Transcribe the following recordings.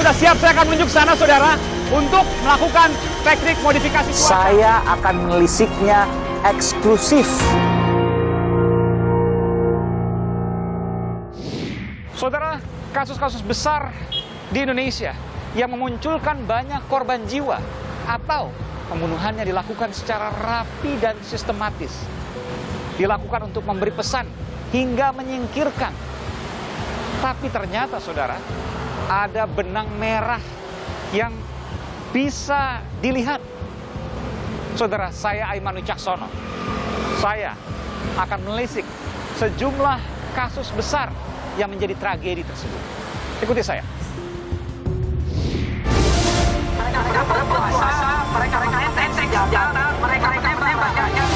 sudah siap, saya akan menunjuk sana, saudara, untuk melakukan teknik modifikasi cuaca. Saya akan menelisiknya eksklusif. Saudara, kasus-kasus besar di Indonesia yang memunculkan banyak korban jiwa atau pembunuhannya dilakukan secara rapi dan sistematis. Dilakukan untuk memberi pesan hingga menyingkirkan. Tapi ternyata, saudara, ada benang merah yang bisa dilihat. Saudara, saya Aiman Wicaksono. Saya akan menelisik sejumlah kasus besar yang menjadi tragedi tersebut. Ikuti saya. Mereka berpuasa, mereka enteng senjata, mereka menembak rakyat.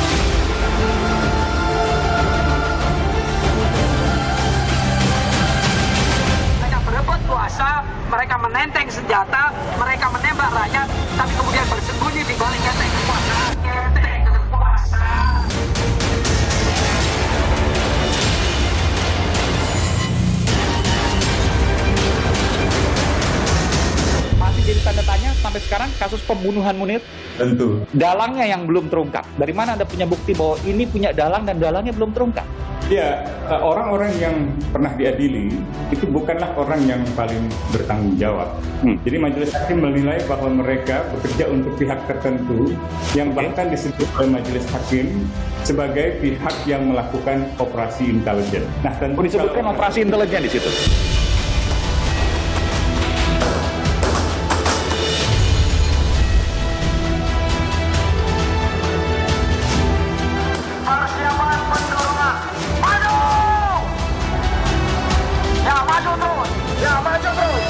Mereka berebut puasa, mereka menenteng senjata, mereka menembak rakyat, tapi kemudian bersembunyi di balik enteng kekuasaan. Enteng kekuasaan. Masih jadi tanda tanya sampai sekarang kasus pembunuhan Munir. Tentu. Dalangnya yang belum terungkap. Dari mana Anda punya bukti bahwa ini punya dalang dan dalangnya belum terungkap? Ya, orang-orang yang pernah diadili itu bukanlah orang yang paling bertanggung jawab. Jadi majelis hakim menilai bahwa mereka bekerja untuk pihak tertentu yang bahkan disebut oleh majelis hakim sebagai pihak yang melakukan operasi intelijen. Nah, tentu Disebutkan kalau- operasi intelijen di situ. Persiapan pendorongan. Maju! Ya, maju terus. Ya, maju terus.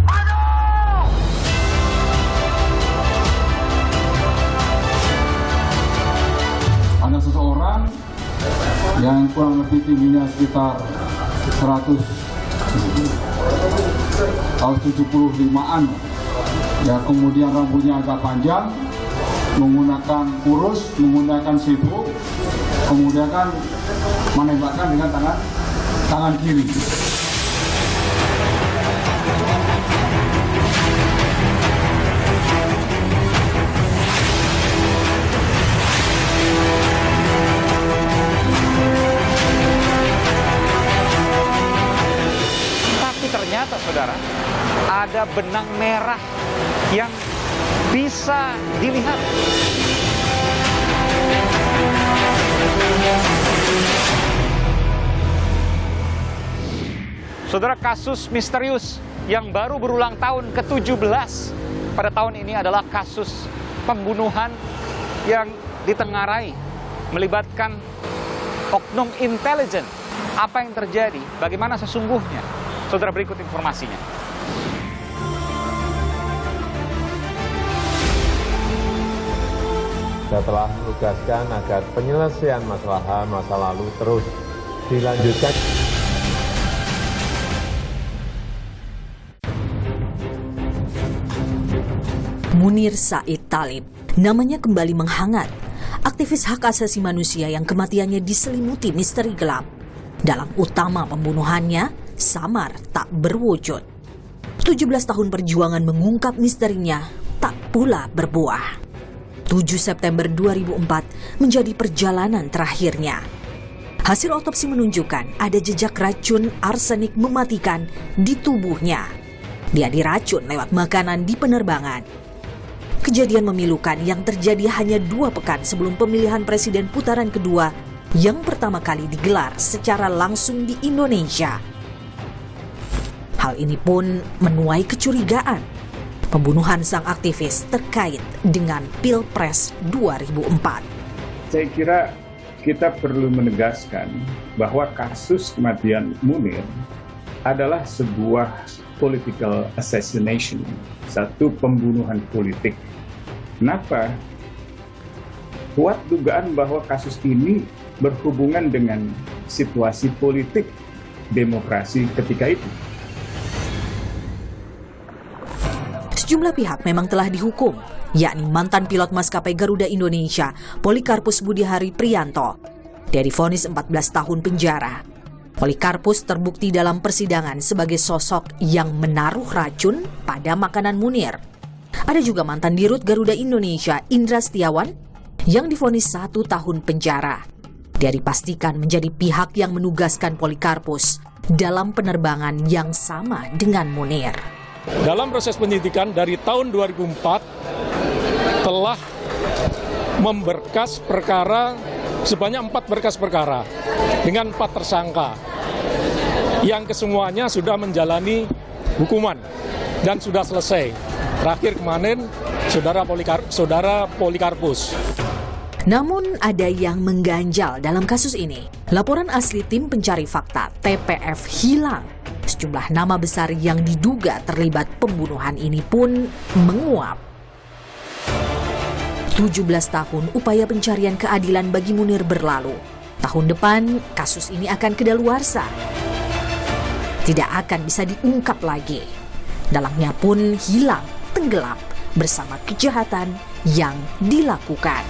Maju! Ada seseorang yang kurang lebih tingginya sekitar 100 atau 75-an, ya, kemudian rambutnya agak panjang, menggunakan kurus, menggunakan sibuk, kemudian kan menembakkan dengan tangan kiri. Tapi ternyata, saudara, ada benang merah yang bisa dilihat. Saudara, kasus misterius yang baru berulang tahun ke-17 pada tahun ini adalah kasus pembunuhan yang ditengarai melibatkan oknum intelijen. Apa yang terjadi? Bagaimana sesungguhnya? Saudara, berikut informasinya. Setelah menugaskan agar penyelesaian masalah HAM masa lalu terus dilanjutkan. Munir Said Talib, namanya kembali menghangat. Aktivis hak asasi manusia yang kematiannya diselimuti misteri gelap. Dalang utama pembunuhannya samar tak berwujud. 17 tahun perjuangan mengungkap misterinya tak pula berbuah. 7 September 2004 menjadi perjalanan terakhirnya. Hasil otopsi menunjukkan ada jejak racun arsenik mematikan di tubuhnya. Dia diracun lewat makanan di penerbangan. Kejadian memilukan yang terjadi hanya 2 pekan sebelum pemilihan presiden putaran kedua yang pertama kali digelar secara langsung di Indonesia. Hal ini pun menuai kecurigaan pembunuhan sang aktivis terkait dengan Pilpres 2004. Saya kira kita perlu menegaskan bahwa kasus kematian Munir adalah sebuah political assassination, satu pembunuhan politik. Kenapa? Kuat dugaan bahwa kasus ini berhubungan dengan situasi politik demokrasi ketika itu. Sejumlah pihak memang telah dihukum, yakni mantan pilot maskapai Garuda Indonesia, Polikarpus Budihari Priyanto. Dia divonis 14 tahun penjara. Polikarpus terbukti dalam persidangan sebagai sosok yang menaruh racun pada makanan Munir. Ada juga mantan Dirut Garuda Indonesia Indra Setiawan yang divonis 1 tahun penjara. Dia dipastikan menjadi pihak yang menugaskan Polikarpus dalam penerbangan yang sama dengan Munir. Dalam proses penyidikan dari tahun 2004 telah memberkas perkara sebanyak 4 berkas perkara dengan 4 tersangka yang kesemuanya sudah menjalani hukuman dan sudah selesai. Terakhir kemarin saudara Polikarpus. Namun ada yang mengganjal dalam kasus ini. Laporan asli tim pencari fakta TPF hilang. Sejumlah nama besar yang diduga terlibat pembunuhan ini pun menguap. 17 tahun upaya pencarian keadilan bagi Munir berlalu. Tahun depan kasus ini akan kedaluarsa. Tidak akan bisa diungkap lagi. Dalangnya pun hilang, tenggelam bersama kejahatan yang dilakukan.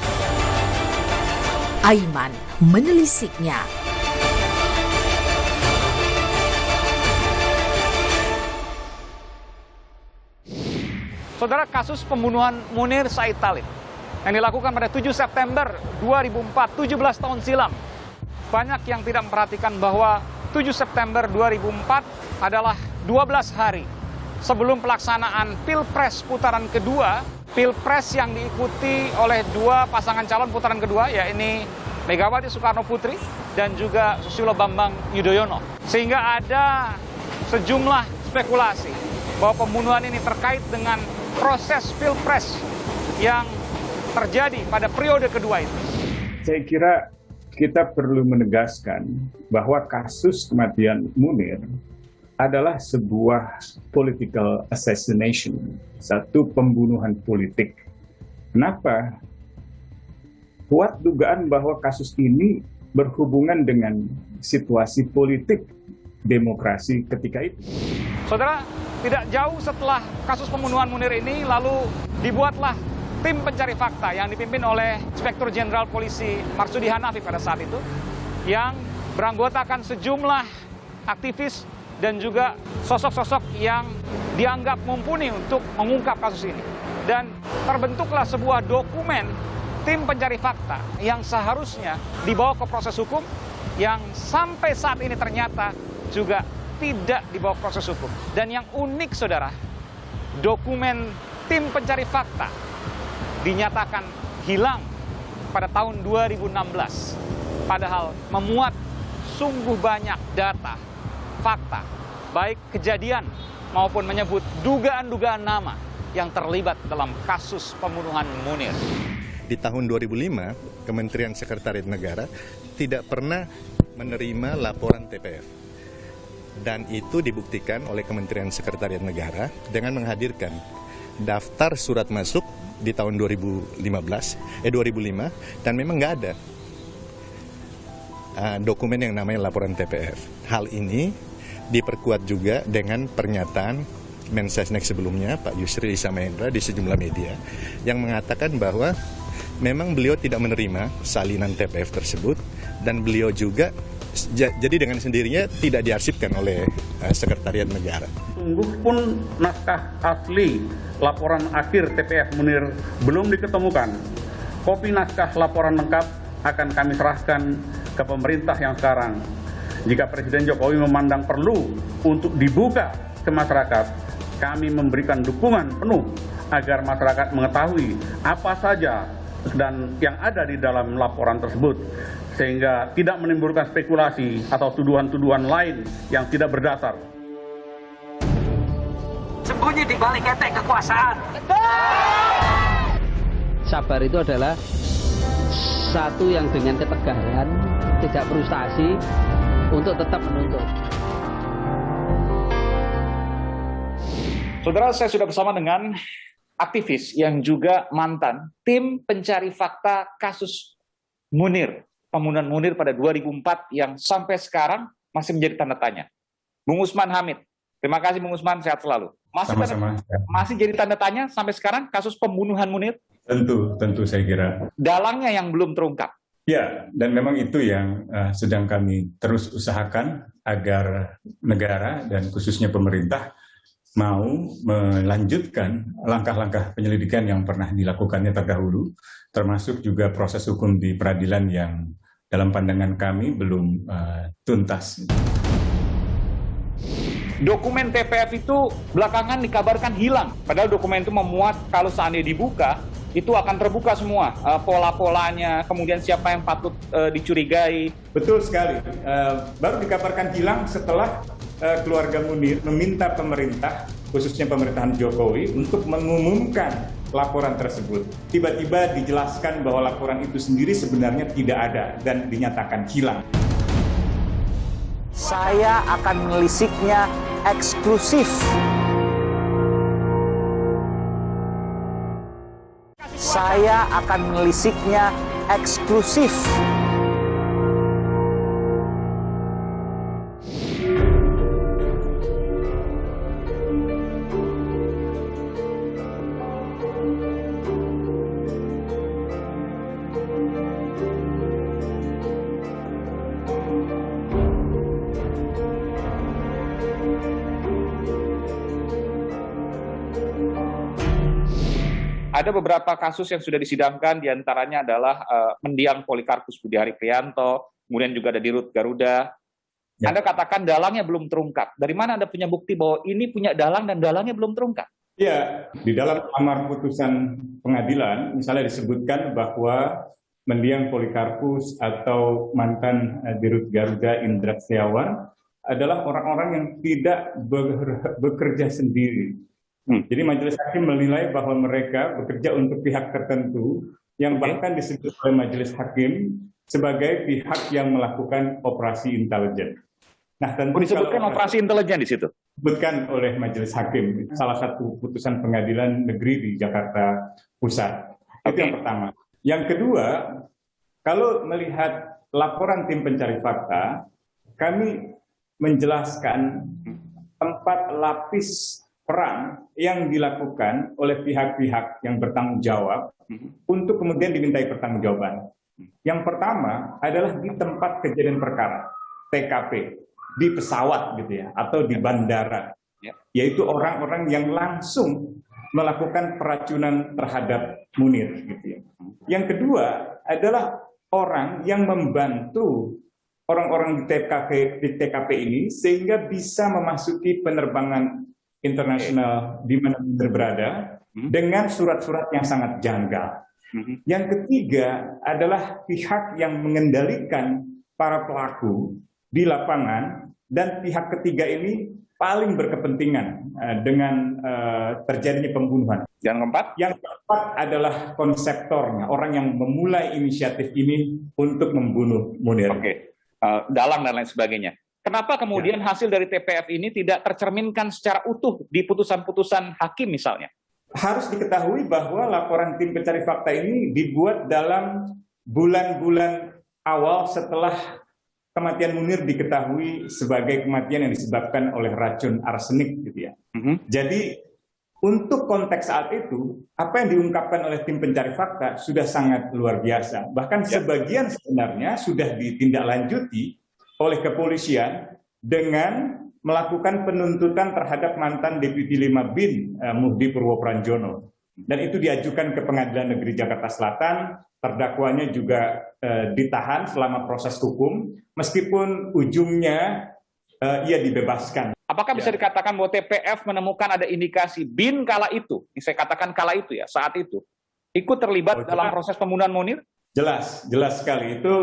Aiman menelisiknya. Saudara, kasus pembunuhan Munir Said Talib yang dilakukan pada 7 September 2004, 17 tahun silam. Banyak yang tidak memperhatikan bahwa 7 September 2004 adalah 12 hari sebelum pelaksanaan Pilpres putaran kedua, Pilpres yang diikuti oleh 2 pasangan calon putaran kedua, yaitu Megawati Soekarno Putri dan juga Susilo Bambang Yudhoyono. Sehingga ada sejumlah spekulasi bahwa pembunuhan ini terkait dengan proses Pilpres yang terjadi pada periode kedua itu. Saya kira kita perlu menegaskan bahwa kasus kematian Munir adalah sebuah political assassination, satu pembunuhan politik. Kenapa? Kuat dugaan bahwa kasus ini berhubungan dengan situasi politik demokrasi ketika itu. Saudara, tidak jauh setelah kasus pembunuhan Munir ini, lalu dibuatlah tim pencari fakta yang dipimpin oleh Inspektur Jenderal Polisi Marsudi Hanafi pada saat itu, yang beranggotakan sejumlah aktivis dan juga sosok-sosok yang dianggap mumpuni untuk mengungkap kasus ini. Dan terbentuklah sebuah dokumen tim pencari fakta yang seharusnya dibawa ke proses hukum, yang sampai saat ini ternyata juga tidak dibawa ke proses hukum. Dan yang unik, saudara, dokumen tim pencari fakta dinyatakan hilang pada tahun 2016. Padahal memuat sungguh banyak data, fakta, baik kejadian maupun menyebut dugaan-dugaan nama yang terlibat dalam kasus pembunuhan Munir. Di tahun 2005, Kementerian Sekretariat Negara tidak pernah menerima laporan TPF. Dan itu dibuktikan oleh Kementerian Sekretariat Negara dengan menghadirkan daftar surat masuk di tahun 2005 dan memang nggak ada dokumen yang namanya laporan TPF. Hal ini diperkuat juga dengan pernyataan Mensesnek sebelumnya, Pak Yusril Iza Mahendra, di sejumlah media yang mengatakan bahwa memang beliau tidak menerima salinan TPF tersebut dan beliau juga jadi dengan sendirinya tidak diarsipkan oleh Sekretariat Negara. Sungguh pun naskah asli laporan akhir TPF Munir belum diketemukan. Kopi naskah laporan lengkap akan kami serahkan ke pemerintah yang sekarang. Jika Presiden Jokowi memandang perlu untuk dibuka ke masyarakat, kami memberikan dukungan penuh agar masyarakat mengetahui apa saja dan yang ada di dalam laporan tersebut, sehingga tidak menimbulkan spekulasi atau tuduhan-tuduhan lain yang tidak berdasar. Sembunyi di balik ketek kekuasaan. Sabar itu adalah satu yang dengan ketegaran, tidak frustasi, untuk tetap menuntut. Saudara, saya sudah bersama dengan aktivis yang juga mantan tim pencari fakta kasus Munir, pembunuhan Munir pada 2004 yang sampai sekarang masih menjadi tanda tanya. Bung Usman Hamid, terima kasih Bung Usman, sehat selalu. Masih jadi tanda tanya sampai sekarang kasus pembunuhan Munir? Tentu saya kira. Dalangnya yang belum terungkap. Ya, dan memang itu yang sedang kami terus usahakan agar negara dan khususnya pemerintah mau melanjutkan langkah-langkah penyelidikan yang pernah dilakukannya terdahulu, termasuk juga proses hukum di peradilan yang dalam pandangan kami belum tuntas. Dokumen TPF itu belakangan dikabarkan hilang, padahal dokumen itu memuat kalau seandainya dibuka, itu akan terbuka semua, pola-polanya, kemudian siapa yang patut dicurigai. Betul sekali, baru dikabarkan hilang setelah keluarga Munir meminta pemerintah, khususnya pemerintahan Jokowi, untuk mengumumkan laporan tersebut. Tiba-tiba dijelaskan bahwa laporan itu sendiri sebenarnya tidak ada dan dinyatakan hilang. Saya akan melisiknya eksklusif. Saya akan melisiknya eksklusif. Ada beberapa kasus yang sudah disidangkan, diantaranya adalah mendiang Polikarpus Budihari Prianto, kemudian juga ada di Rut Garuda. Ya. Anda katakan dalangnya belum terungkap. Dari mana Anda punya bukti bahwa ini punya dalang dan dalangnya belum terungkap? Ya, di dalam amar putusan pengadilan, misalnya disebutkan bahwa mendiang Polikarpus atau mantan Dirut Garuda Indra Setiawan adalah orang-orang yang tidak bekerja sendiri. Jadi majelis hakim menilai bahwa mereka bekerja untuk pihak tertentu yang bahkan disebut oleh majelis hakim sebagai pihak yang melakukan operasi intelijen. Nah, tentu disebutkan operasi intelijen di situ. Disebutkan oleh majelis hakim, salah satu putusan pengadilan negeri di Jakarta Pusat. Itu yang pertama. Yang kedua, kalau melihat laporan tim pencari fakta, kami menjelaskan 4 lapis peran yang dilakukan oleh pihak-pihak yang bertanggung jawab untuk kemudian dimintai pertanggungjawaban. Yang pertama adalah di tempat kejadian perkara, TKP, di pesawat gitu ya, atau di bandara, yaitu orang-orang yang langsung melakukan peracunan terhadap Munir gitu ya. Yang kedua adalah orang yang membantu orang-orang di TKP ini sehingga bisa memasuki penerbangan internasional di mana Munir berada dengan surat-surat yang sangat janggal. Yang ketiga adalah pihak yang mengendalikan para pelaku di lapangan, dan pihak ketiga ini paling berkepentingan dengan terjadinya pembunuhan. Yang keempat adalah konseptornya, orang yang memulai inisiatif ini untuk membunuh Munir. Dalang dan lain sebagainya. Kenapa kemudian hasil dari TPF ini tidak tercerminkan secara utuh di putusan-putusan hakim misalnya? Harus diketahui bahwa laporan tim pencari fakta ini dibuat dalam bulan-bulan awal setelah kematian Munir diketahui sebagai kematian yang disebabkan oleh racun arsenik gitu ya. Jadi untuk konteks saat itu, apa yang diungkapkan oleh tim pencari fakta sudah sangat luar biasa. Bahkan sebagian sebenarnya sudah ditindaklanjuti oleh kepolisian dengan melakukan penuntutan terhadap mantan Deputi 5 BIN Muhdi Purwopranjono. Dan itu diajukan ke Pengadilan Negeri Jakarta Selatan, terdakwanya juga ditahan selama proses hukum, meskipun ujungnya ia dibebaskan. Apakah bisa dikatakan bahwa TPF menemukan ada indikasi BIN kala itu, saya katakan kala itu ya, saat itu, ikut terlibat dalam proses pembunuhan Munir? Jelas sekali. Itu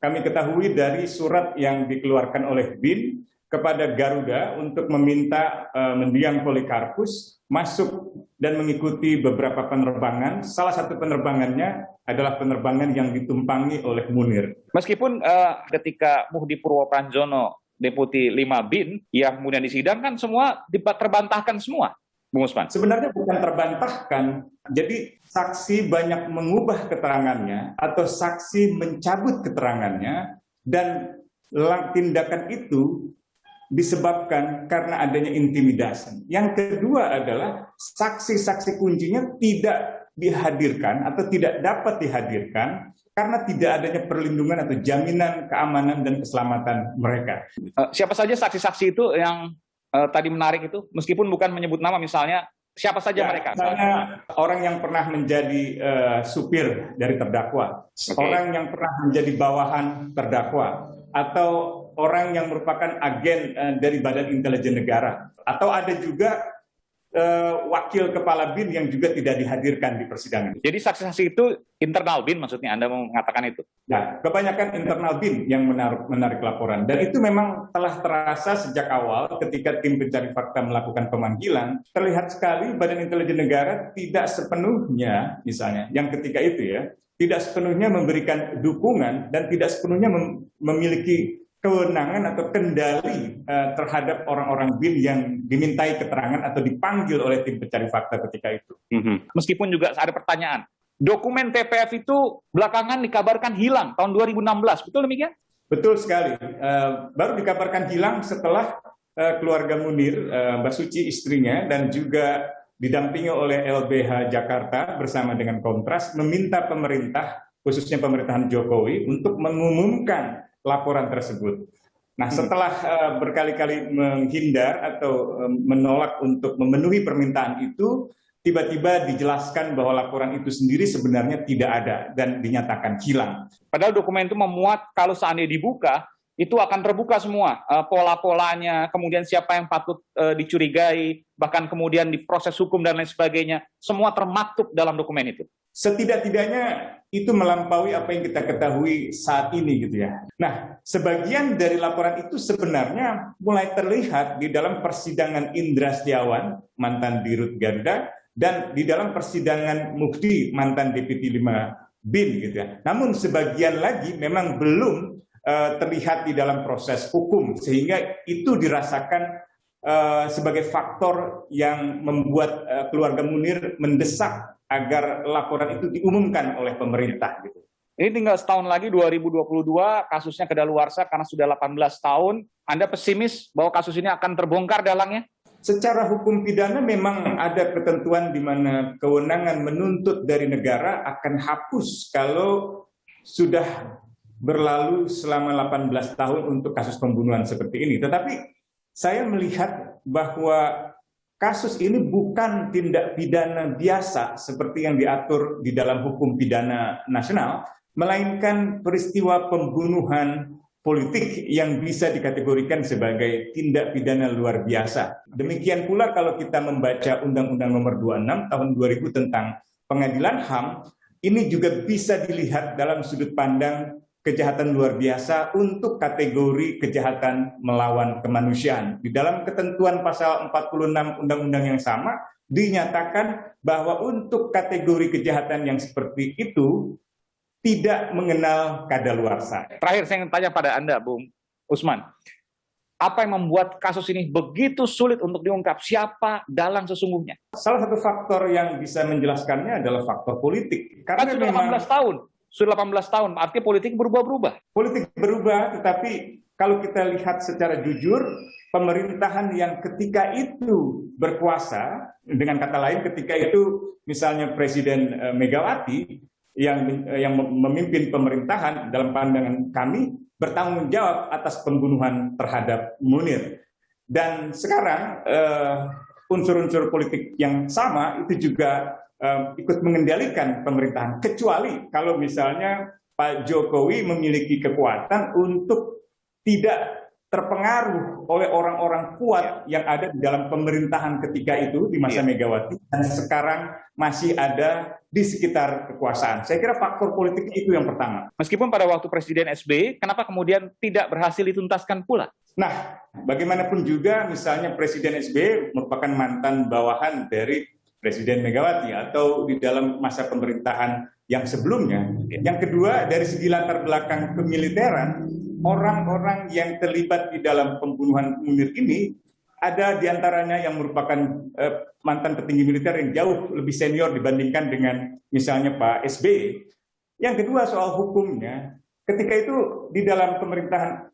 kami ketahui dari surat yang dikeluarkan oleh BIN kepada Garuda untuk meminta mendiang Polikarpus masuk dan mengikuti beberapa penerbangan. Salah satu penerbangannya adalah penerbangan yang ditumpangi oleh Munir. Meskipun ketika Muhdi Purwopranjono, Deputi 5 BIN, yang kemudian disidangkan semua terbantahkan semua, Bung Usman. Sebenarnya bukan terbantahkan. Jadi saksi banyak mengubah keterangannya atau saksi mencabut keterangannya, dan tindakan itu disebabkan karena adanya intimidasi. Yang kedua adalah saksi-saksi kuncinya tidak dihadirkan atau tidak dapat dihadirkan karena tidak adanya perlindungan atau jaminan keamanan dan keselamatan mereka. Siapa saja saksi-saksi itu yang tadi menarik itu, meskipun bukan menyebut nama misalnya, siapa saja mereka? Misalnya orang yang pernah menjadi supir dari terdakwa, orang yang pernah menjadi bawahan terdakwa, atau orang yang merupakan agen dari Badan Intelijen Negara, atau ada juga wakil kepala BIN yang juga tidak dihadirkan di persidangan. Jadi saksi-saksi itu internal BIN maksudnya, Anda mau mengatakan itu? Nah, kebanyakan internal BIN yang menarik laporan. Dan itu memang telah terasa sejak awal ketika tim pencari fakta melakukan pemanggilan. Terlihat sekali Badan Intelijen Negara tidak sepenuhnya, misalnya, yang ketika itu ya, tidak sepenuhnya memberikan dukungan dan tidak sepenuhnya memiliki kewenangan atau kendali terhadap orang-orang BIN yang dimintai keterangan atau dipanggil oleh tim pencari fakta ketika itu. Meskipun juga ada pertanyaan, dokumen TPF itu belakangan dikabarkan hilang tahun 2016, betul demikian? Betul sekali. Baru dikabarkan hilang setelah keluarga Munir, Mbak Suci istrinya, dan juga didampingi oleh LBH Jakarta bersama dengan Kontras, meminta pemerintah, khususnya pemerintahan Jokowi, untuk mengumumkan laporan tersebut. Nah, setelah berkali-kali menghindar atau menolak untuk memenuhi permintaan itu, tiba-tiba dijelaskan bahwa laporan itu sendiri sebenarnya tidak ada dan dinyatakan hilang. Padahal dokumen itu memuat kalau seandainya dibuka, itu akan terbuka semua, pola-polanya, kemudian siapa yang patut dicurigai, bahkan kemudian di proses hukum dan lain sebagainya, semua termaktub dalam dokumen itu. Setidak-tidaknya itu melampaui apa yang kita ketahui saat ini gitu ya. Nah, sebagian dari laporan itu sebenarnya mulai terlihat di dalam persidangan Indra Setiawan, mantan Dirut Garuda, dan di dalam persidangan Mufti, mantan Deputi 5 BIN gitu ya. Namun sebagian lagi memang belum terlihat di dalam proses hukum, sehingga itu dirasakan sebagai faktor yang membuat keluarga Munir mendesak agar laporan itu diumumkan oleh pemerintah. Gitu. Ini tinggal setahun lagi 2022, kasusnya kedaluarsa karena sudah 18 tahun. Anda pesimis bahwa kasus ini akan terbongkar dalangnya? Secara hukum pidana memang ada ketentuan di mana kewenangan menuntut dari negara akan hapus kalau sudah berlalu selama 18 tahun untuk kasus pembunuhan seperti ini. Tetapi saya melihat bahwa kasus ini bukan tindak pidana biasa seperti yang diatur di dalam hukum pidana nasional, melainkan peristiwa pembunuhan politik yang bisa dikategorikan sebagai tindak pidana luar biasa. Demikian pula kalau kita membaca Undang-Undang Nomor 26 Tahun 2000 tentang Pengadilan HAM, ini juga bisa dilihat dalam sudut pandang kejahatan luar biasa untuk kategori kejahatan melawan kemanusiaan. Di dalam ketentuan pasal 46 undang-undang yang sama, dinyatakan bahwa untuk kategori kejahatan yang seperti itu tidak mengenal kadaluarsa. Terakhir saya ingin tanya pada Anda, Bung Usman. Apa yang membuat kasus ini begitu sulit untuk diungkap? Siapa dalang sesungguhnya? Salah satu faktor yang bisa menjelaskannya adalah faktor politik. Karena sudah 18 tahun. Sudah 18 tahun, artinya politik berubah-berubah. Politik berubah, tetapi kalau kita lihat secara jujur, pemerintahan yang ketika itu berkuasa, dengan kata lain ketika itu misalnya Presiden Megawati yang memimpin pemerintahan, dalam pandangan kami bertanggung jawab atas pembunuhan terhadap Munir. Dan sekarang unsur-unsur politik yang sama itu juga ikut mengendalikan pemerintahan, kecuali kalau misalnya Pak Jokowi memiliki kekuatan untuk tidak terpengaruh oleh orang-orang kuat yang ada di dalam pemerintahan ketika itu di masa Megawati dan sekarang masih ada di sekitar kekuasaan. Saya kira faktor politik itu yang pertama. Meskipun pada waktu Presiden SBY, kenapa kemudian tidak berhasil dituntaskan pula? Nah, bagaimanapun juga misalnya Presiden SBY merupakan mantan bawahan dari Presiden Megawati atau di dalam masa pemerintahan yang sebelumnya. Yang kedua, dari segi latar belakang kemiliteran, orang-orang yang terlibat di dalam pembunuhan Munir ini ada diantaranya yang merupakan mantan petinggi militer yang jauh lebih senior dibandingkan dengan misalnya Pak SBY. Yang kedua, soal hukumnya, ketika itu di dalam pemerintahan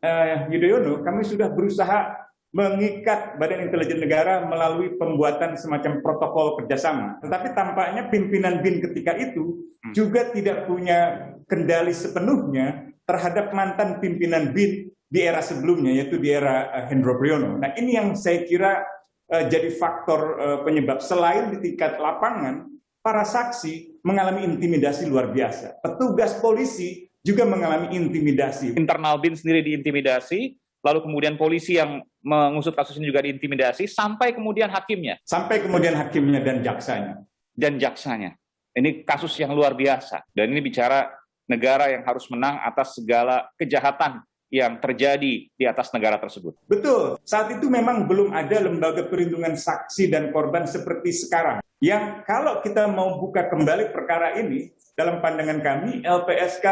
Yudhoyono kami sudah berusaha mengikat Badan Intelijen Negara melalui pembuatan semacam protokol kerjasama. Tetapi tampaknya pimpinan BIN ketika itu juga tidak punya kendali sepenuhnya terhadap mantan pimpinan BIN di era sebelumnya, yaitu di era Hendro Priyono. Nah, ini yang saya kira jadi faktor penyebab. Selain di tingkat lapangan, para saksi mengalami intimidasi luar biasa. Petugas polisi juga mengalami intimidasi. Internal BIN sendiri diintimidasi, lalu kemudian polisi yang mengusut kasus ini juga diintimidasi, sampai kemudian hakimnya. Sampai kemudian hakimnya dan jaksanya. Ini kasus yang luar biasa. Dan ini bicara negara yang harus menang atas segala kejahatan yang terjadi di atas negara tersebut. Betul, saat itu memang belum ada lembaga perlindungan saksi dan korban seperti sekarang. Yang kalau kita mau buka kembali perkara ini, dalam pandangan kami, LPSK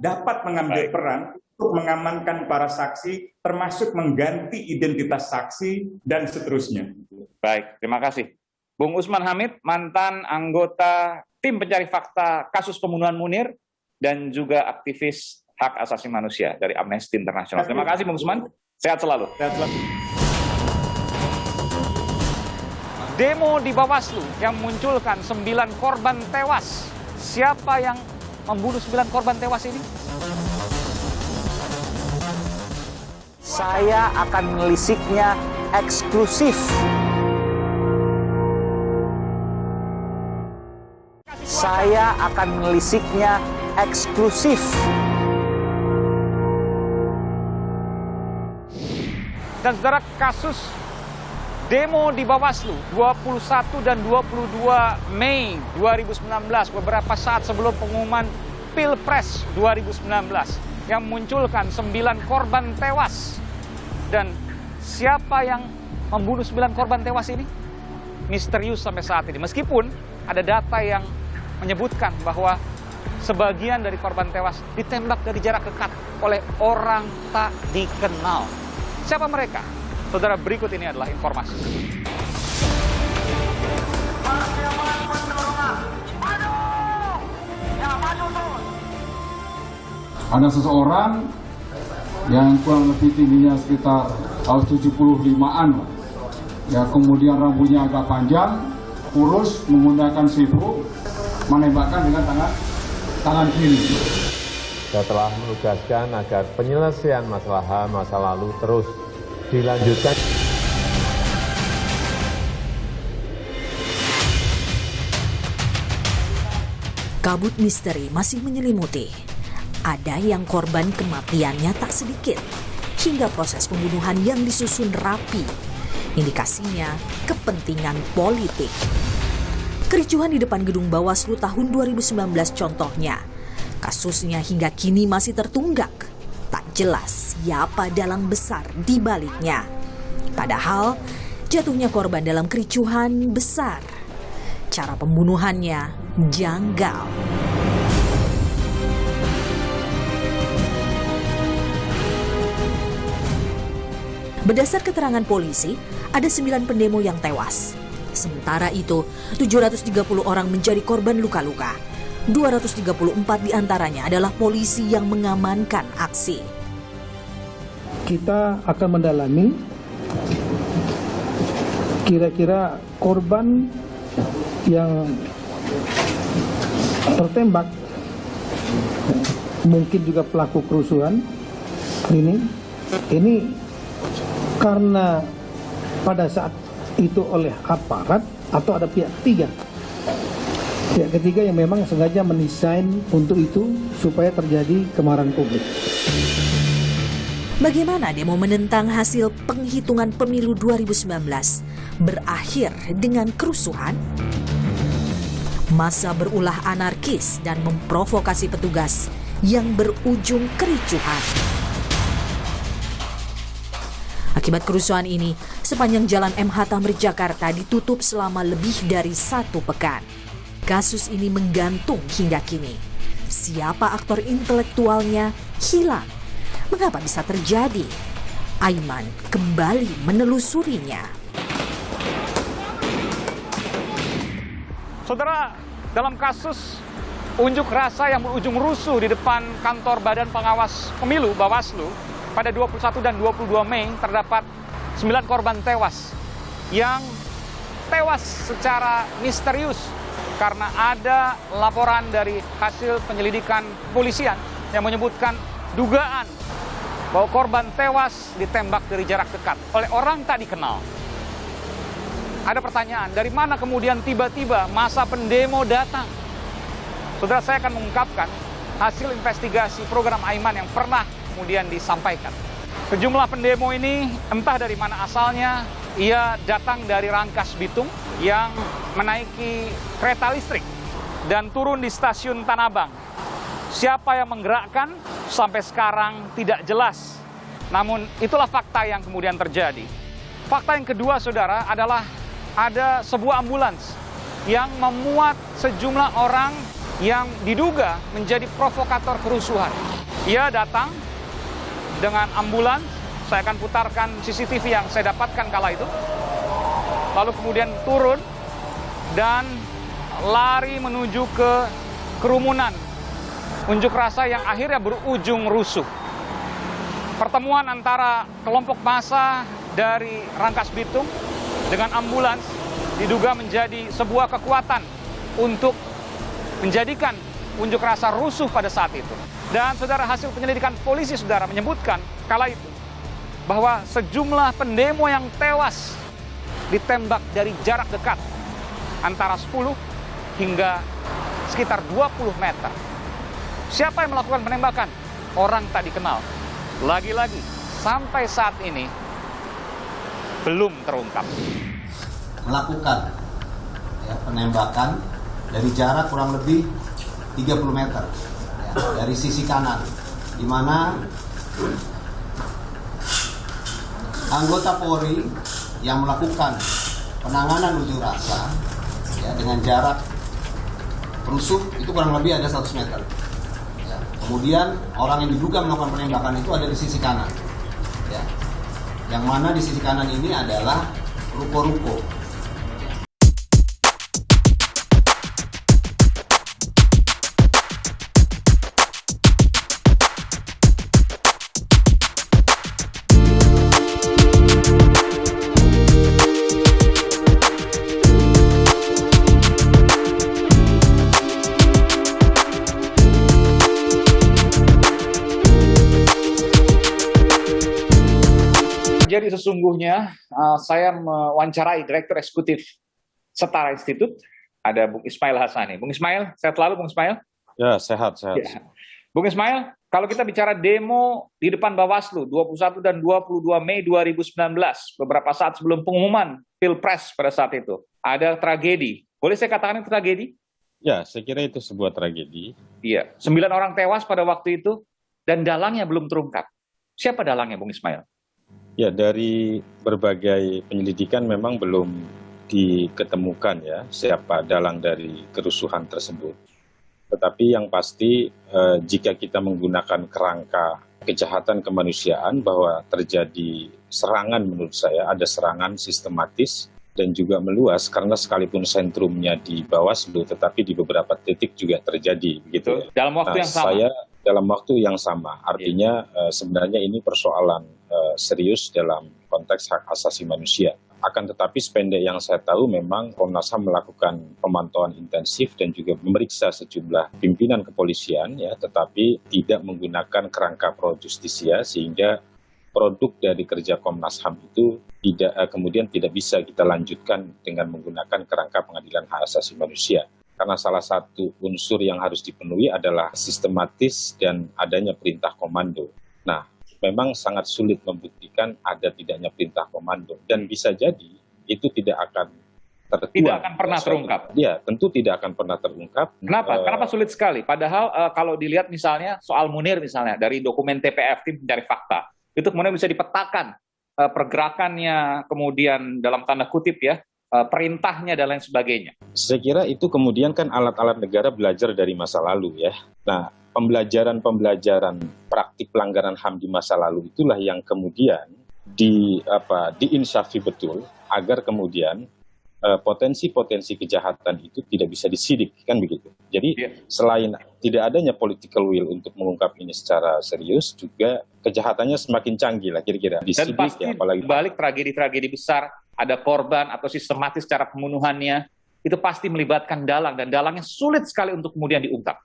dapat mengambil peran untuk mengamankan para saksi, termasuk mengganti identitas saksi, dan seterusnya. Baik, terima kasih. Bung Usman Hamid, mantan anggota tim pencari fakta kasus pembunuhan Munir, dan juga aktivis hak asasi manusia dari Amnesty International. Terima kasih Bung Usman, sehat selalu. Sehat selalu. Demo di Bawaslu yang munculkan 9 korban tewas. Siapa yang membunuh 9 korban tewas ini? Saya akan melisiknya eksklusif. Saya akan melisiknya eksklusif. Dan saudara, kasus demo di Bawaslu 21 dan 22 Mei 2019, beberapa saat sebelum pengumuman Pilpres 2019, yang munculkan 9 korban tewas. Dan siapa yang membunuh 9 korban tewas ini? Misterius sampai saat ini. Meskipun ada data yang menyebutkan bahwa sebagian dari korban tewas ditembak dari jarak dekat oleh orang tak dikenal. Siapa mereka? Saudara, berikut ini adalah informasi. Ada seseorang yang kurang lebih tingginya sekitar 75-an, ya, kemudian rambutnya agak panjang, kurus, menggunakan sibuk, menembakkan dengan tangan kiri. Setelah menugaskan agar penyelesaian masalah HAM masa lalu terus dilanjutkan. Kabut misteri masih menyelimuti. Ada yang korban kematiannya tak sedikit, hingga proses pembunuhan yang disusun rapi. Indikasinya kepentingan politik. Kericuhan di depan gedung Bawaslu tahun 2019 contohnya. Kasusnya hingga kini masih tertunggak. Tak jelas siapa dalang besar di baliknya. Padahal jatuhnya korban dalam kericuhan besar. Cara pembunuhannya janggal. Berdasar keterangan polisi, ada 9 pendemo yang tewas. Sementara itu, 730 orang menjadi korban luka-luka. 234 diantaranya adalah polisi yang mengamankan aksi. Kita akan mendalami kira-kira korban yang tertembak, mungkin juga pelaku kerusuhan ini karena pada saat itu oleh aparat atau ada pihak ketiga yang memang sengaja mendesain untuk itu supaya terjadi kemarahan publik. Bagaimana demo menentang hasil penghitungan pemilu 2019 berakhir dengan kerusuhan? Massa berulah anarkis dan memprovokasi petugas yang berujung kericuhan. Akibat kerusuhan ini, sepanjang jalan MH Tamrin Jakarta ditutup selama lebih dari 1 pekan. Kasus ini menggantung hingga kini. Siapa aktor intelektualnya hilang. Mengapa bisa terjadi? Aiman kembali menelusurinya. Saudara, dalam kasus unjuk rasa yang berujung rusuh di depan kantor Badan Pengawas Pemilu Bawaslu pada 21 dan 22 Mei terdapat 9 korban tewas yang tewas secara misterius karena ada laporan dari hasil penyelidikan polisian yang menyebutkan dugaan bahwa korban tewas ditembak dari jarak dekat oleh orang tak dikenal. Ada pertanyaan, dari mana kemudian tiba-tiba masa pendemo datang? Saudara, saya akan mengungkapkan hasil investigasi program Aiman yang pernah kemudian disampaikan. Sejumlah pendemo ini entah dari mana asalnya, ia datang dari Rangkas Bitung yang menaiki kereta listrik dan turun di stasiun Tanah Abang. Siapa yang menggerakkan sampai sekarang tidak jelas. Namun itulah fakta yang kemudian terjadi. Fakta yang kedua, saudara, adalah ada sebuah ambulans yang memuat sejumlah orang yang diduga menjadi provokator kerusuhan. Ia datang dengan ambulans, saya akan putarkan CCTV yang saya dapatkan kala itu. Lalu kemudian turun dan lari menuju ke kerumunan unjuk rasa yang akhirnya berujung rusuh. Pertemuan antara kelompok massa dari Rangkas Bitung dengan ambulans diduga menjadi sebuah kekuatan untuk menjadikan unjuk rasa rusuh pada saat itu. Dan saudara, hasil penyelidikan polisi, saudara, menyebutkan kala itu bahwa sejumlah pendemo yang tewas ditembak dari jarak dekat antara 10 hingga sekitar 20 meter. Siapa yang melakukan penembakan? Orang tak dikenal. Lagi-lagi, sampai saat ini belum terungkap. Melakukan penembakan dari jarak kurang lebih 30 meter dari sisi kanan, di mana anggota Polri yang melakukan penanganan unjuk rasa dengan jarak rusuh itu kurang lebih ada 100 meter. Kemudian orang yang diduga melakukan penembakan itu ada di sisi kanan. Yang mana di sisi kanan ini adalah ruko-ruko. Jadi sesungguhnya saya mewawancarai Direktur Eksekutif Setara Institute, ada Bung Ismail Hassani. Bung Ismail, sehat selalu Bung Ismail? Ya, sehat. Ya. Bung Ismail, kalau kita bicara demo di depan Bawaslu 21 dan 22 Mei 2019, beberapa saat sebelum pengumuman Pilpres pada saat itu, ada tragedi. Boleh saya katakan itu tragedi? Ya, saya kira itu sebuah tragedi. Iya, 9 orang tewas pada waktu itu dan dalangnya belum terungkap. Siapa dalangnya, Bung Ismail? Ya, dari berbagai penyelidikan memang belum diketemukan ya siapa dalang dari kerusuhan tersebut. Tetapi yang pasti jika kita menggunakan kerangka kejahatan kemanusiaan bahwa terjadi serangan, menurut saya ada serangan sistematis dan juga meluas karena sekalipun sentrumnya di Bawaslu tetapi di beberapa titik juga terjadi begitu. Dalam waktu yang sama. Dalam waktu yang sama, artinya sebenarnya ini persoalan serius dalam konteks hak asasi manusia. Akan tetapi sependek yang saya tahu memang Komnas HAM melakukan pemantauan intensif dan juga memeriksa sejumlah pimpinan kepolisian, ya, tetapi tidak menggunakan kerangka pro justisia sehingga produk dari kerja Komnas HAM itu kemudian tidak bisa kita lanjutkan dengan menggunakan kerangka pengadilan hak asasi manusia. Karena salah satu unsur yang harus dipenuhi adalah sistematis dan adanya perintah komando. Nah, memang sangat sulit membuktikan ada tidaknya perintah komando. Dan bisa jadi itu tidak akan tertuang. Tidak akan pernah terungkap. Ya, tentu tidak akan pernah terungkap. Kenapa? Kenapa sulit sekali? Padahal kalau dilihat misalnya soal Munir misalnya, dari dokumen TPF, tim pencari fakta, itu kemudian bisa dipetakan pergerakannya, kemudian dalam tanda kutip ya, perintahnya dan lain sebagainya. Saya kira itu kemudian kan alat-alat negara belajar dari masa lalu ya. Nah, pembelajaran praktik pelanggaran HAM di masa lalu itulah yang kemudian diinsafi betul agar kemudian potensi-potensi kejahatan itu tidak bisa disidik, kan begitu. Jadi selain tidak adanya political will untuk mengungkap ini secara serius, juga kejahatannya semakin canggih lah kira-kira. Dan pasti balik tragedi-tragedi besar, ada korban atau sistematis cara pembunuhannya, itu pasti melibatkan dalang, dan dalangnya sulit sekali untuk kemudian diungkap.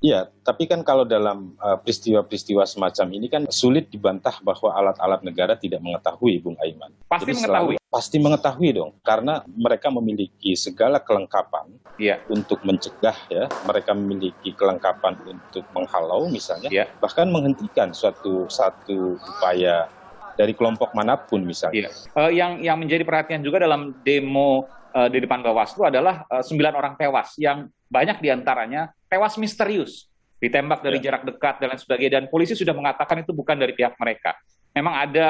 Iya, tapi kan kalau dalam peristiwa-peristiwa semacam ini kan sulit dibantah bahwa alat-alat negara tidak mengetahui, Bung Aiman. Pasti mengetahui. Pasti mengetahui dong, karena mereka memiliki segala kelengkapan untuk mencegah, ya. Mereka memiliki kelengkapan untuk menghalau misalnya, bahkan menghentikan suatu upaya dari kelompok manapun misalnya. Yang menjadi perhatian juga dalam demo di depan Bawaslu adalah 9 orang tewas, yang banyak diantaranya tewas misterius, ditembak dari jarak dekat dan lain sebagainya, dan polisi sudah mengatakan itu bukan dari pihak mereka. Memang ada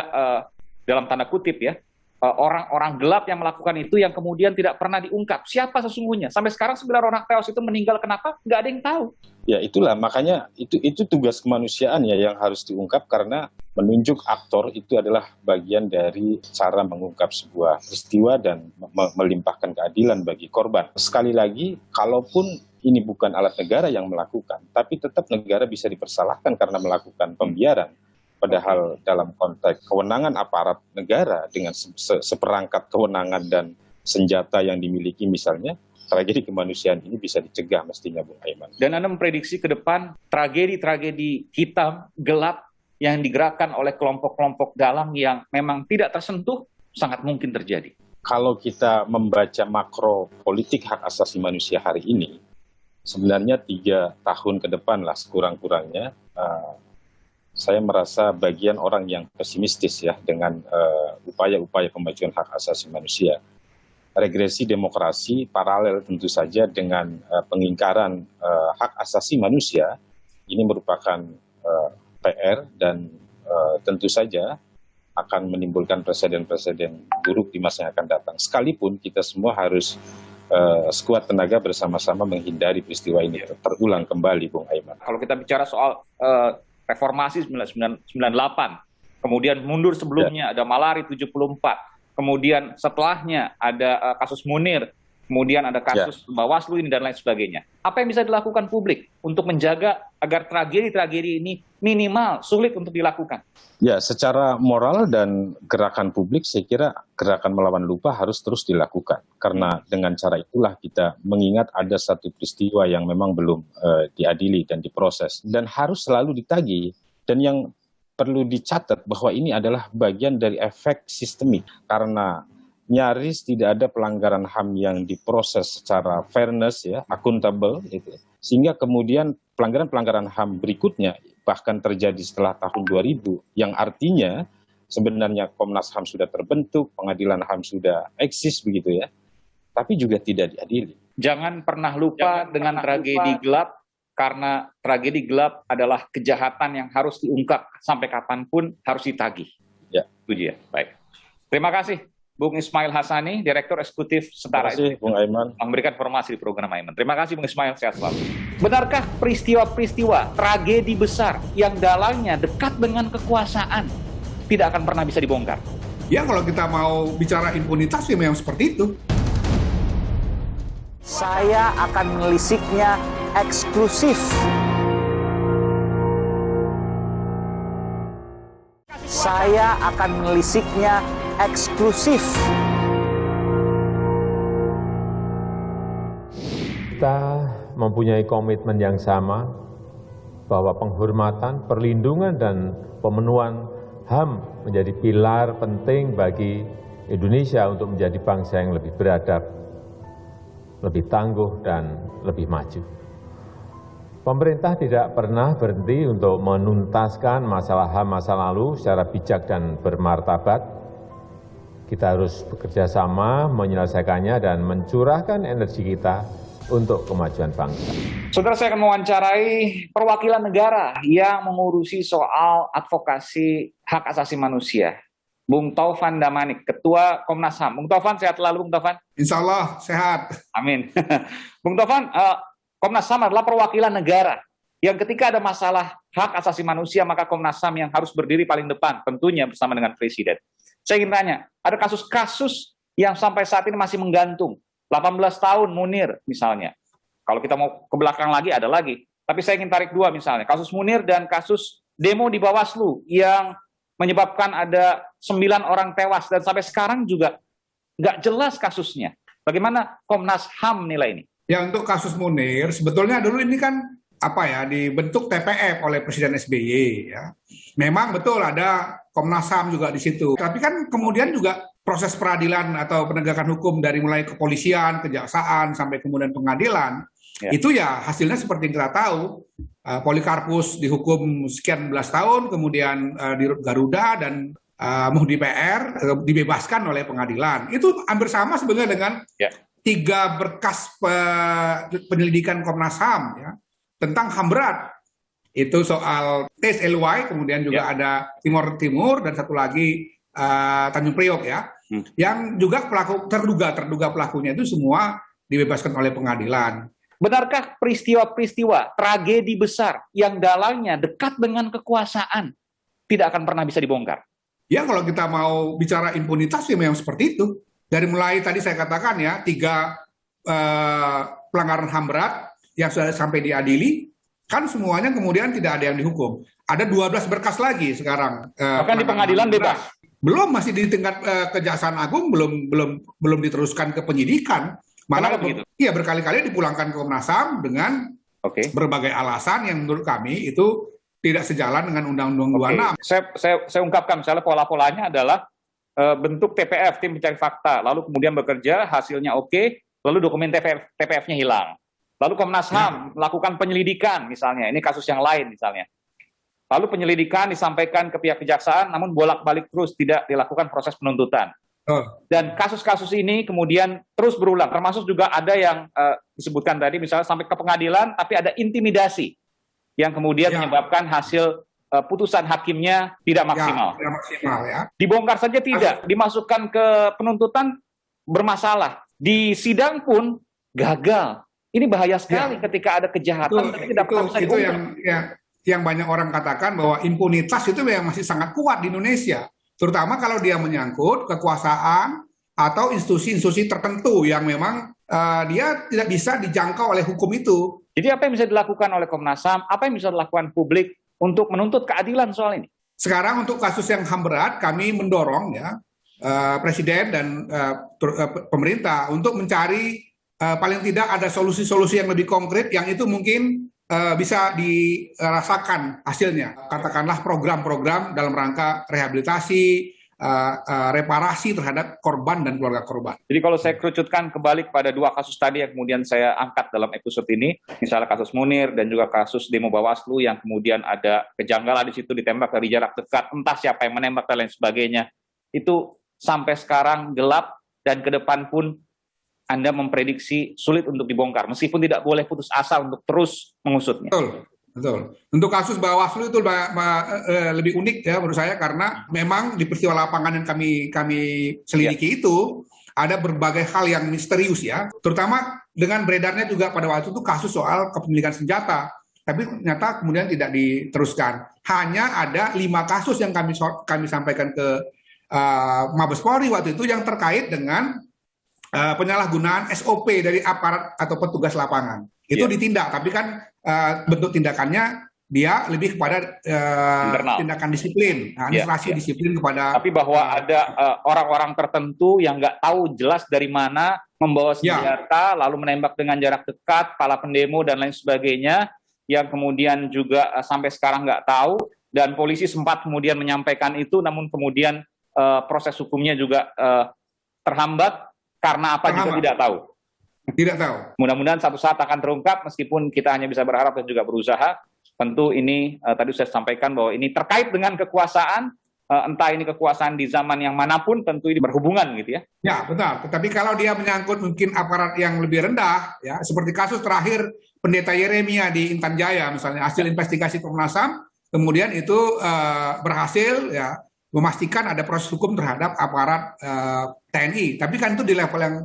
dalam tanda kutip ya, orang-orang gelap yang melakukan itu yang kemudian tidak pernah diungkap siapa sesungguhnya. Sampai sekarang 9 orang tewas itu meninggal, kenapa? Nggak ada yang tahu. Ya itulah, makanya itu tugas kemanusiaan ya yang harus diungkap, karena menunjuk aktor itu adalah bagian dari cara mengungkap sebuah peristiwa dan melimpahkan keadilan bagi korban. Sekali lagi, kalaupun ini bukan alat negara yang melakukan, tapi tetap negara bisa dipersalahkan karena melakukan pembiaran. Padahal dalam konteks kewenangan aparat negara dengan seperangkat kewenangan dan senjata yang dimiliki misalnya, tragedi kemanusiaan ini bisa dicegah mestinya, Bung Aiman. Dan Anda memprediksi ke depan tragedi-tragedi hitam, gelap yang digerakkan oleh kelompok-kelompok dalam yang memang tidak tersentuh sangat mungkin terjadi. Kalau kita membaca makro politik hak asasi manusia hari ini, sebenarnya 3 tahun ke depan lah sekurang-kurangnya, saya merasa bagian orang yang pesimistis ya dengan upaya-upaya kemajuan hak asasi manusia. Regresi demokrasi paralel tentu saja dengan pengingkaran hak asasi manusia, ini merupakan PR dan tentu saja akan menimbulkan presiden-presiden buruk di masa yang akan datang. Sekalipun kita semua harus sekuat tenaga bersama-sama menghindari peristiwa ini terulang kembali, Bung Aiman. Kalau kita bicara soal reformasi 1998, kemudian mundur sebelumnya ada Malari 74, kemudian setelahnya ada kasus Munir, kemudian ada kasus Bawaslu ini dan lain sebagainya. Apa yang bisa dilakukan publik untuk menjaga agar tragedi-tragedi ini minimal sulit untuk dilakukan? Ya, secara moral dan gerakan publik saya kira gerakan melawan lupa harus terus dilakukan. Karena dengan cara itulah kita mengingat ada satu peristiwa yang memang belum diadili dan diproses. Dan harus selalu ditagih. Dan yang perlu dicatat bahwa ini adalah bagian dari efek sistemik. Karena nyaris tidak ada pelanggaran HAM yang diproses secara fairness, ya, akuntabel, gitu. Sehingga kemudian pelanggaran-pelanggaran HAM berikutnya bahkan terjadi setelah tahun 2000, yang artinya sebenarnya Komnas HAM sudah terbentuk, pengadilan HAM sudah eksis begitu ya, tapi juga tidak diadili. Jangan pernah lupa dengan tragedi gelap, karena tragedi gelap adalah kejahatan yang harus diungkap sampai kapanpun harus ditagih. Ya, itu dia. Baik. Terima kasih Bung Ismail Hassani, Direktur Eksekutif Setara Terima kasih, Bung Aiman. Memberikan informasi di program Aiman. Terima kasih Bung Ismail, sehat selalu. Benarkah peristiwa-peristiwa tragedi besar yang dalangnya dekat dengan kekuasaan tidak akan pernah bisa dibongkar? Ya kalau kita mau bicara impunitas ya memang seperti itu. Saya akan menelisiknya eksklusif. Saya akan menelisiknya eksklusif. Kita mempunyai komitmen yang sama bahwa penghormatan, perlindungan, dan pemenuhan HAM menjadi pilar penting bagi Indonesia untuk menjadi bangsa yang lebih beradab, lebih tangguh, dan lebih maju. Pemerintah tidak pernah berhenti untuk menuntaskan masalah HAM masa lalu secara bijak dan bermartabat. Kita harus bekerja sama menyelesaikannya dan mencurahkan energi kita untuk kemajuan bangsa. Saudara, saya akan mewawancarai perwakilan negara yang mengurusi soal advokasi hak asasi manusia. Bung Taufan Damanik, Ketua Komnas HAM. Bung Taufan, sehat selalu Bung Taufan? Insya Allah, sehat. Amin. Bung Taufan, Komnas HAM adalah perwakilan negara yang ketika ada masalah hak asasi manusia, maka Komnas HAM yang harus berdiri paling depan, tentunya bersama dengan Presiden. Saya ingin tanya, ada kasus-kasus yang sampai saat ini masih menggantung. 18 tahun Munir misalnya. Kalau kita mau ke belakang lagi, ada lagi. Tapi saya ingin tarik 2 misalnya. Kasus Munir dan kasus demo di Bawaslu yang menyebabkan ada 9 orang tewas. Dan sampai sekarang juga nggak jelas kasusnya. Bagaimana Komnas HAM nilai ini? Ya, untuk kasus Munir, sebetulnya dulu ini kan dibentuk TPF oleh Presiden SBY ya. Memang betul ada Komnas HAM juga di situ. Tapi kan kemudian juga proses peradilan atau penegakan hukum dari mulai kepolisian, kejaksaan sampai kemudian pengadilan, itu ya hasilnya seperti yang kita tahu. Polikarpus dihukum sekian belas tahun, kemudian di Garuda dan Muhdi PR dibebaskan oleh pengadilan. Itu hampir sama sebenarnya dengan 3 berkas penyelidikan Komnas HAM ya, tentang HAM berat. Itu soal tes LY, kemudian juga ada Timur Timur, dan satu lagi Tanjung Priok ya. Yang juga terduga pelakunya itu semua dibebaskan oleh pengadilan. Benarkah peristiwa-peristiwa tragedi besar yang dalangnya dekat dengan kekuasaan tidak akan pernah bisa dibongkar? Ya, kalau kita mau bicara impunitas ya memang seperti itu. Dari mulai tadi saya katakan ya, 3 pelanggaran HAM berat yang sudah sampai diadili, kan semuanya kemudian tidak ada yang dihukum. Ada 12 berkas lagi sekarang. Bahkan di pengadilan bebas? Belum, masih di tingkat Kejaksaan Agung, belum diteruskan ke penyidikan. Malah begitu? Iya, berkali-kali dipulangkan ke Komnas HAM dengan berbagai alasan yang menurut kami itu tidak sejalan dengan Undang-Undang 26. Saya ungkapkan, misalnya pola-polanya adalah bentuk TPF, tim pencari fakta, lalu kemudian bekerja, hasilnya oke, lalu dokumen TPF-nya hilang. Lalu Komnas HAM melakukan penyelidikan misalnya, ini kasus yang lain misalnya. Lalu penyelidikan disampaikan ke pihak kejaksaan, namun bolak-balik terus tidak dilakukan proses penuntutan. Dan kasus-kasus ini kemudian terus berulang, termasuk juga ada yang disebutkan tadi misalnya sampai ke pengadilan, tapi ada intimidasi yang kemudian menyebabkan hasil putusan hakimnya tidak maksimal. Tidak maksimal ya. Dibongkar saja tidak, dimasukkan ke penuntutan bermasalah. Di sidang pun gagal. Ini bahaya sekali ketika ada kejahatan tapi tidak pernah bisa diungkap. Yang banyak orang katakan bahwa impunitas itu memang masih sangat kuat di Indonesia. Terutama kalau dia menyangkut kekuasaan atau institusi-institusi tertentu yang memang dia tidak bisa dijangkau oleh hukum itu. Jadi apa yang bisa dilakukan oleh Komnas HAM, apa yang bisa dilakukan publik untuk menuntut keadilan soal ini? Sekarang untuk kasus yang HAM berat, kami mendorong ya Presiden dan pemerintah untuk mencari paling tidak ada solusi-solusi yang lebih konkret yang itu mungkin bisa dirasakan hasilnya. Katakanlah program-program dalam rangka rehabilitasi, reparasi terhadap korban dan keluarga korban. Jadi kalau saya kerucutkan kembali kepada 2 kasus tadi yang kemudian saya angkat dalam episode ini, misalnya kasus Munir dan juga kasus demo Bawaslu yang kemudian ada kejanggalan di situ, ditembak dari jarak dekat, entah siapa yang menembak dan lain sebagainya, itu sampai sekarang gelap dan ke depan pun Anda memprediksi sulit untuk dibongkar, meskipun tidak boleh putus asa untuk terus mengusutnya. Betul. Untuk kasus Bawaslu itu lebih unik ya menurut saya, karena memang di peristiwa lapangan yang kami selidiki itu ada berbagai hal yang misterius ya, terutama dengan beredarnya juga pada waktu itu kasus soal kepemilikan senjata, tapi ternyata kemudian tidak diteruskan. Hanya ada 5 kasus yang kami sampaikan ke Mabes Polri waktu itu yang terkait dengan penyalahgunaan SOP dari aparat atau petugas lapangan. Itu ditindak, tapi kan bentuk tindakannya dia lebih kepada tindakan disiplin, administrasi disiplin kepada. Tapi bahwa ada orang-orang tertentu yang nggak tahu jelas dari mana membawa senjata, lalu menembak dengan jarak dekat, para pendemo dan lain sebagainya, yang kemudian juga sampai sekarang nggak tahu, dan polisi sempat kemudian menyampaikan itu, namun kemudian proses hukumnya juga terhambat karena apa juga tidak tahu. Tidak tahu. Mudah-mudahan satu saat akan terungkap, meskipun kita hanya bisa berharap dan juga berusaha. Tentu ini tadi saya sampaikan bahwa ini terkait dengan kekuasaan, entah ini kekuasaan di zaman yang manapun, tentu ini berhubungan gitu ya. Ya, benar. Tetapi kalau dia menyangkut mungkin aparat yang lebih rendah, ya seperti kasus terakhir Pendeta Yeremia di Intan Jaya misalnya, hasil investigasi Komnas HAM, kemudian itu berhasil ya memastikan ada proses hukum terhadap aparat TNI. Tapi kan itu di level yang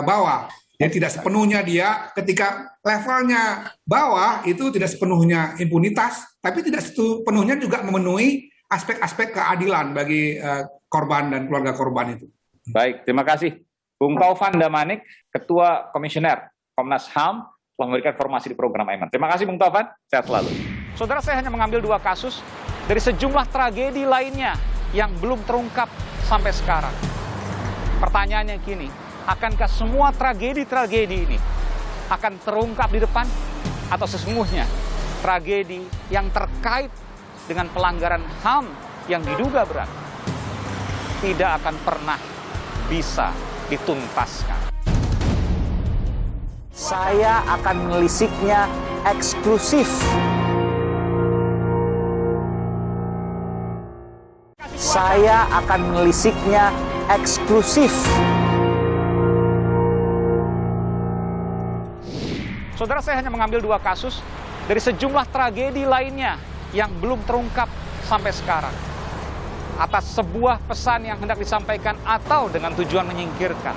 bawah. Jadi tidak sepenuhnya dia, ketika levelnya bawah itu tidak sepenuhnya impunitas, tapi tidak sepenuhnya juga memenuhi aspek-aspek keadilan bagi korban dan keluarga korban itu. Baik, terima kasih. Bung Taufan Damanik, Ketua Komisioner Komnas HAM, telah memberikan informasi di program Aiman. Terima kasih Bung Taufan, sehat selalu. Saudara, saya hanya mengambil 2 kasus dari sejumlah tragedi lainnya yang belum terungkap sampai sekarang. Pertanyaannya kini, Akankah semua tragedi-tragedi ini akan terungkap di depan? Atau sesungguhnya tragedi yang terkait dengan pelanggaran HAM yang diduga berat tidak akan pernah bisa dituntaskan? Saya akan menelisiknya eksklusif. Saya akan menelisiknya eksklusif. Saudara, saya hanya mengambil 2 kasus dari sejumlah tragedi lainnya yang belum terungkap sampai sekarang. Atas sebuah pesan yang hendak disampaikan atau dengan tujuan menyingkirkan.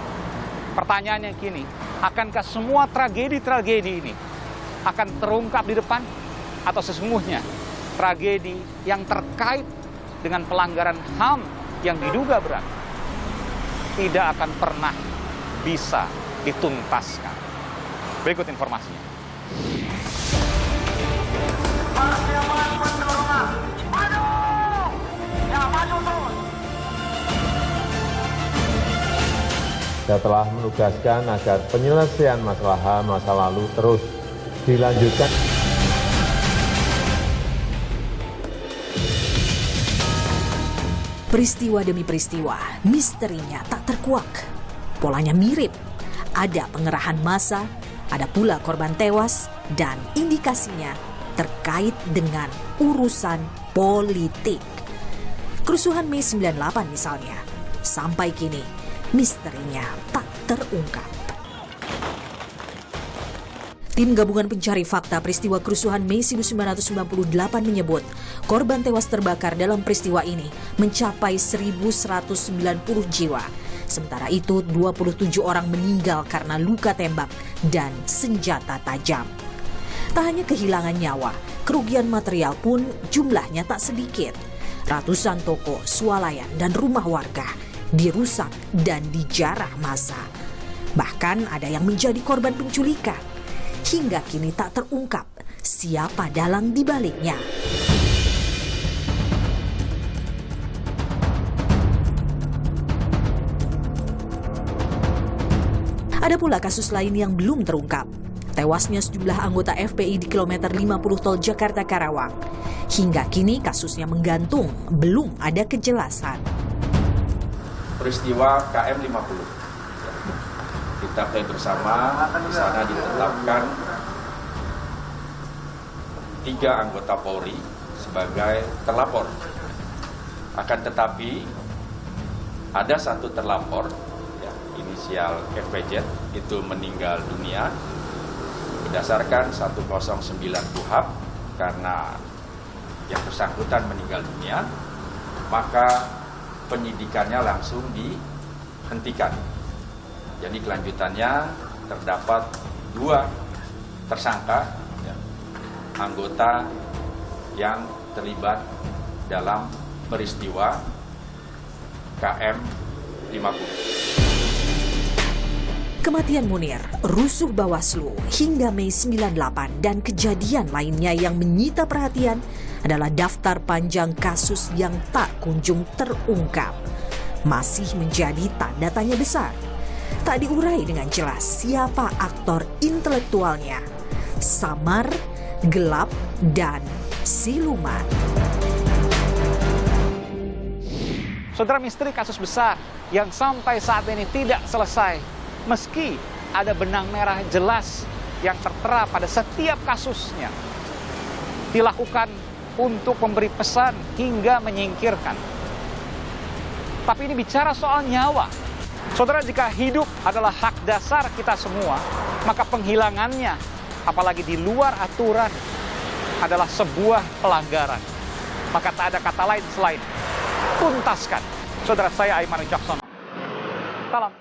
Pertanyaannya kini, akankah semua tragedi-tragedi ini akan terungkap di depan? Atau sesungguhnya tragedi yang terkait dengan pelanggaran HAM yang diduga berat tidak akan pernah bisa dituntaskan? Berikut informasinya. Saya telah menugaskan agar penyelesaian masalah HAM masa lalu terus dilanjutkan. Peristiwa demi peristiwa, misterinya tak terkuak. Polanya mirip. Ada pengerahan massa, ada pula korban tewas, dan indikasinya terkait dengan urusan politik. Kerusuhan Mei 98 misalnya, sampai kini misterinya tak terungkap. Tim Gabungan Pencari Fakta Peristiwa Kerusuhan Mei 1998 menyebut korban tewas terbakar dalam peristiwa ini mencapai 1.190 jiwa. Sementara itu 27 orang meninggal karena luka tembak dan senjata tajam. Tak hanya kehilangan nyawa, kerugian material pun jumlahnya tak sedikit. Ratusan toko, swalayan, dan rumah warga dirusak dan dijarah massa. Bahkan ada yang menjadi korban penculikan. Hingga kini tak terungkap siapa dalang di baliknya. Ada pula kasus lain yang belum terungkap. Tewasnya sejumlah anggota FPI di kilometer 50 tol Jakarta-Karawang. Hingga kini kasusnya menggantung, belum ada kejelasan. Peristiwa KM 50. Kita ketahui bersama di sana ditetapkan 3 anggota Polri sebagai terlapor. Akan tetapi ada 1 terlapor, inisial FPJ, itu meninggal dunia berdasarkan 109 KUHP karena yang bersangkutan meninggal dunia, maka penyidikannya langsung dihentikan. Jadi kelanjutannya terdapat 2 tersangka anggota yang terlibat dalam peristiwa KM 50. Kematian Munir, rusuh Bawaslu hingga Mei 98 dan kejadian lainnya yang menyita perhatian adalah daftar panjang kasus yang tak kunjung terungkap. Masih menjadi tanda tanya besar. Tak diurai dengan jelas siapa aktor intelektualnya. Samar, gelap, dan siluman. Saudara, misteri kasus besar yang sampai saat ini tidak selesai. Meski ada benang merah jelas yang tertera pada setiap kasusnya. Dilakukan untuk memberi pesan hingga menyingkirkan. Tapi ini bicara soal nyawa. Saudara, jika hidup adalah hak dasar kita semua, maka penghilangannya, apalagi di luar aturan, adalah sebuah pelanggaran. Maka tak ada kata lain selain tuntaskan. Saudara, saya Aiman Wicaksono. Salam.